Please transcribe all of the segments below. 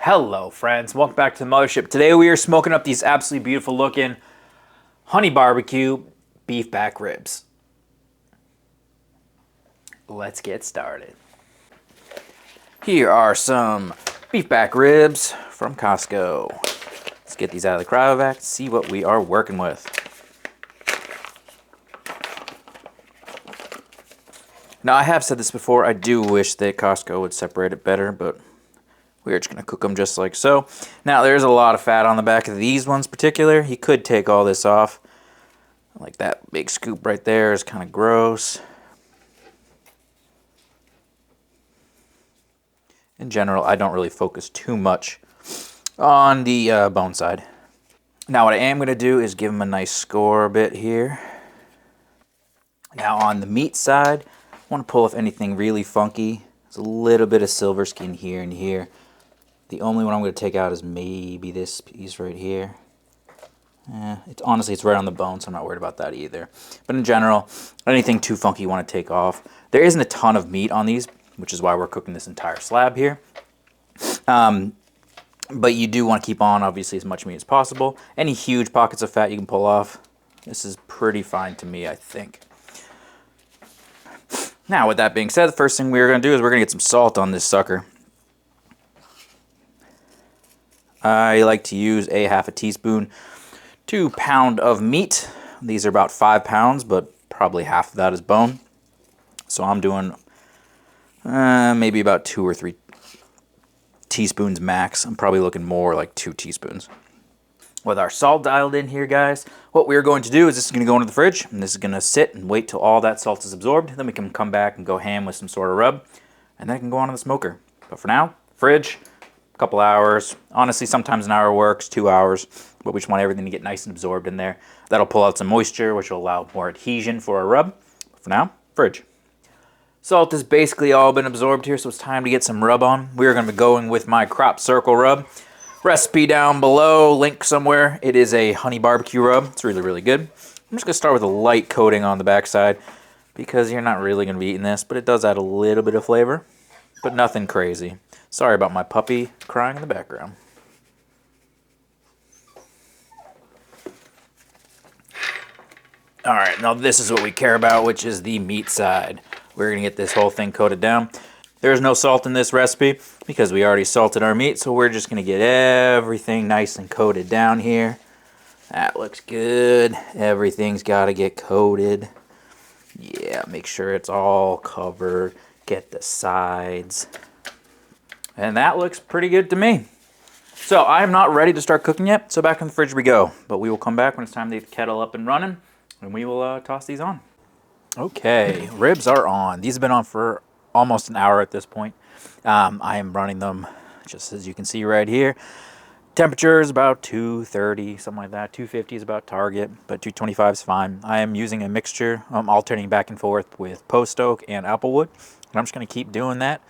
Hello friends, welcome back to the Mothership. Today we are smoking up these absolutely beautiful looking honey barbecue beef back ribs. Let's get started. Here are some beef back ribs from Costco. Let's get these out of the cryovac, see what we are working with. Now I have said this before, I do wish that Costco would separate it better, but we're just going to cook them just like so. Now, there's a lot of fat on the back of these ones in particular. You could take all this off. Like that big scoop right there is kind of gross. In general, I don't really focus too much on the bone side. Now, what I am going to do is give them a nice score bit here. Now, on the meat side, I want to pull off anything really funky. There's a little bit of silver skin here and here. The only one I'm going to take out is maybe this piece right here. Honestly, it's right on the bone, so I'm not worried about that either. But in general, anything too funky you want to take off. There isn't a ton of meat on these, which is why we're cooking this entire slab here. But you do want to keep on, obviously, as much meat as possible. Any huge pockets of fat you can pull off. This is pretty fine to me, I think. Now, with that being said, the first thing we're going to do is we're going to get some salt on this sucker. I like to use a half a teaspoon to pound of meat. These are about 5 pounds, but probably half of that is bone. So I'm doing maybe about 2 or 3 teaspoons max. I'm probably looking more like 2 teaspoons. With our salt dialed in here, guys, what we're going to do is this is going to go into the fridge, and this is going to sit and wait till all that salt is absorbed. Then we can come back and go ham with some sort of rub, and then it can go on the smoker. But for now, fridge. Couple hours. Honestly, sometimes an hour works, 2 hours, but we just want everything to get nice and absorbed in there. That'll pull out some moisture, which will allow more adhesion for our rub. But for now, fridge. Salt has basically all been absorbed here, so it's time to get some rub on. We're going to be going with my crop circle rub. Recipe down below, link somewhere. It is a honey barbecue rub. It's really, really good. I'm just going to start with a light coating on the backside because you're not really going to be eating this, but it does add a little bit of flavor, but nothing crazy. Sorry about my puppy crying in the background. Alright, now this is what we care about, which is the meat side. We're going to get this whole thing coated down. There's no salt in this recipe because we already salted our meat, so we're just going to get everything nice and coated down here. That looks good. Everything's got to get coated. Yeah, make sure it's all covered. Get the sides. And that looks pretty good to me. So I'm not ready to start cooking yet, so back in the fridge we go. But we will come back when it's time to get the kettle up and running, and we will toss these on. Okay, ribs are on. These have been on for almost an hour at this point. I am running them, just as you can see right here. Temperature is about 230, something like that. 250 is about target, but 225 is fine. I am using a mixture, alternating back and forth with post oak and applewood, and I'm just going to keep doing that.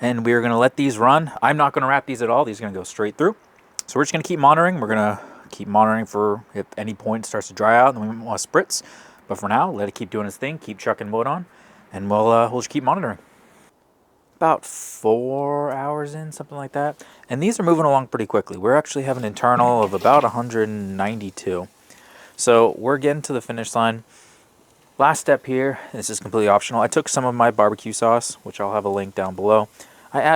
And we're going to let these run. I'm not going to wrap these at all. These are going to go straight through. So we're just going to keep monitoring. We're going to keep monitoring for if any point starts to dry out, then we want to spritz. But for now, let it keep doing its thing. Keep chucking wood on. And we'll just keep monitoring. About 4 hours in, something like that. And these are moving along pretty quickly. We're actually having an internal of about 192. So we're getting to the finish line. Last step here, this is completely optional. I took some of my barbecue sauce, which I'll have a link down below. I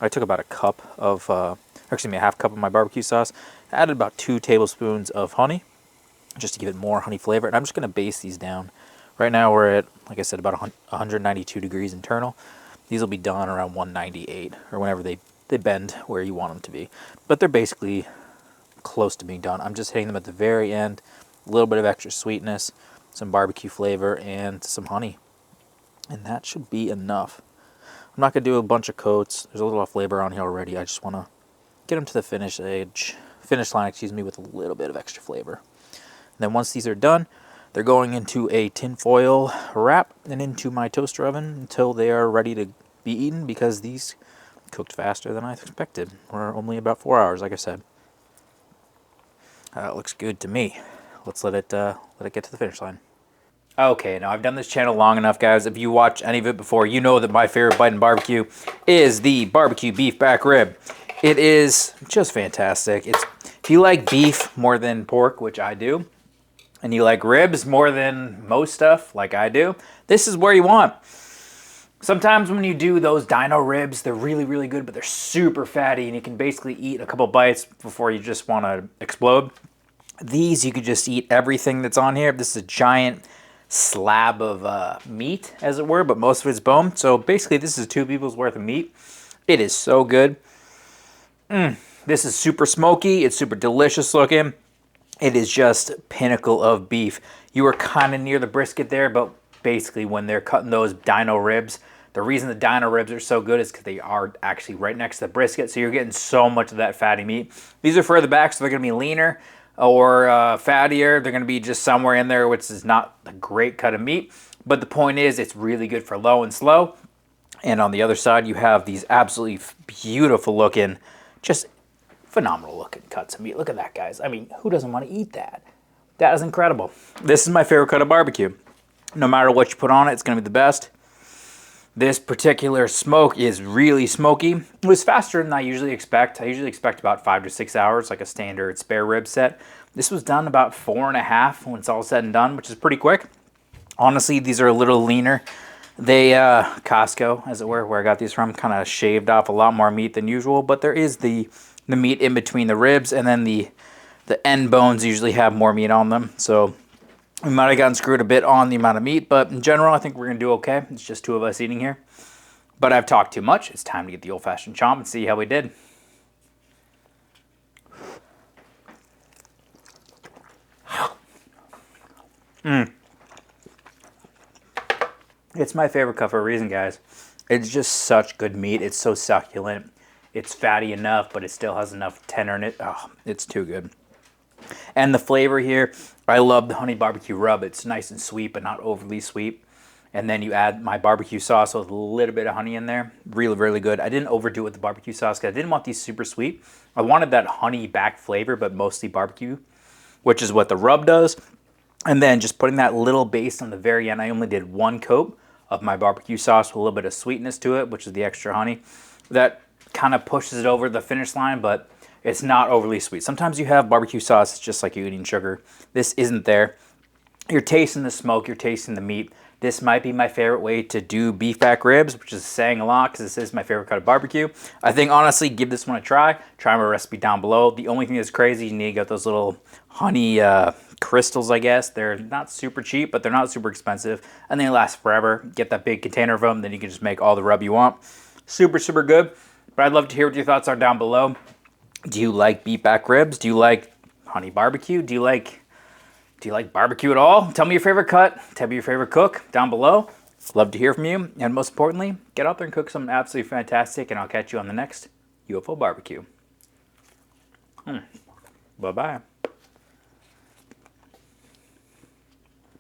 took about a cup of, a half cup of my barbecue sauce. I added about 2 tablespoons of honey, just to give it more honey flavor. And I'm just going to base these down. Right now we're at, like I said, about 192 degrees internal. These will be done around 198, or whenever they bend where you want them to be. But they're basically close to being done. I'm just hitting them at the very end. A little bit of extra sweetness, some barbecue flavor, and some honey. And that should be enough. I'm not going to do a bunch of coats. There's a little flavor on here already. I just want to get them to the finish line, with a little bit of extra flavor. And then once these are done, they're going into a tin foil wrap and into my toaster oven until they are ready to be eaten, because these cooked faster than I expected. We're only about 4 hours, like I said. That looks good to me. Let's let it get to the finish line. Okay, now I've done this channel long enough, guys. If you watched any of it before, you know that my favorite bite in barbecue is the barbecue beef back rib. It is just fantastic. If you like beef more than pork, which I do, and you like ribs more than most stuff, like I do, this is where you want. Sometimes when you do those dino ribs, they're really, really good, but they're super fatty, and you can basically eat a couple bites before you just want to explode. These, you could just eat everything that's on here. This is a giant slab of meat, as it were, but most of it's bone. So basically, this is 2 people's worth of meat. It is so good. This is super smoky. It's super delicious looking. It is just pinnacle of beef. You are kind of near the brisket there, but basically when they're cutting those dino ribs, the reason the dino ribs are so good is because they are actually right next to the brisket, so you're getting so much of that fatty meat. These are further back, so they're going to be leaner or fattier. They're going to be just somewhere in there, which is not a great cut of meat. But the point is, it's really good for low and slow. And on the other side, you have these absolutely beautiful looking, just phenomenal looking cuts of meat. Look at that, guys. I mean, who doesn't want to eat that? That is incredible. This is my favorite cut of barbecue. No matter what you put on it, it's going to be the best. This particular smoke is really smoky. It was faster than I usually expect. I usually expect about 5 to 6 hours, like a standard spare rib set. This was done about 4.5 when it's all said and done, which is pretty quick. Honestly, these are a little leaner. They, Costco, as it were, where I got these from, kind of shaved off a lot more meat than usual, but there is the meat in between the ribs, and then the end bones usually have more meat on them. So we might have gotten screwed a bit on the amount of meat, but in general, I think we're going to do okay. It's just 2 of us eating here. But I've talked too much. It's time to get the old-fashioned chomp and see how we did. It's my favorite cut for a reason, guys. It's just such good meat. It's so succulent. It's fatty enough, but it still has enough tenor in it. Oh, it's too good. And the flavor here, I love the honey barbecue rub. It's nice and sweet, but not overly sweet. And then you add my barbecue sauce with a little bit of honey in there. Really, really good. I didn't overdo it with the barbecue sauce because I didn't want these super sweet. I wanted that honey back flavor, but mostly barbecue, which is what the rub does. And then just putting that little base on the very end. I only did 1 coat of my barbecue sauce with a little bit of sweetness to it, which is the extra honey. That kind of pushes it over the finish line, but it's not overly sweet. Sometimes you have barbecue sauce, it's just like you're eating sugar. This isn't there. You're tasting the smoke, you're tasting the meat. This might be my favorite way to do beef back ribs, which is saying a lot because this is my favorite cut of barbecue. I think, honestly, give this one a try. Try my recipe down below. The only thing that's crazy, you need to get those little honey crystals, I guess. They're not super cheap, but they're not super expensive, and they last forever. Get that big container of them, then you can just make all the rub you want. Super, super good. But I'd love to hear what your thoughts are down below. Do you like beef back ribs? Do you like honey barbecue? Do you like barbecue at all? Tell me your favorite cut. Tell me your favorite cook down below. Love to hear from you. And most importantly, get out there and cook something absolutely fantastic, and I'll catch you on the next UFO barbecue. Bye-bye.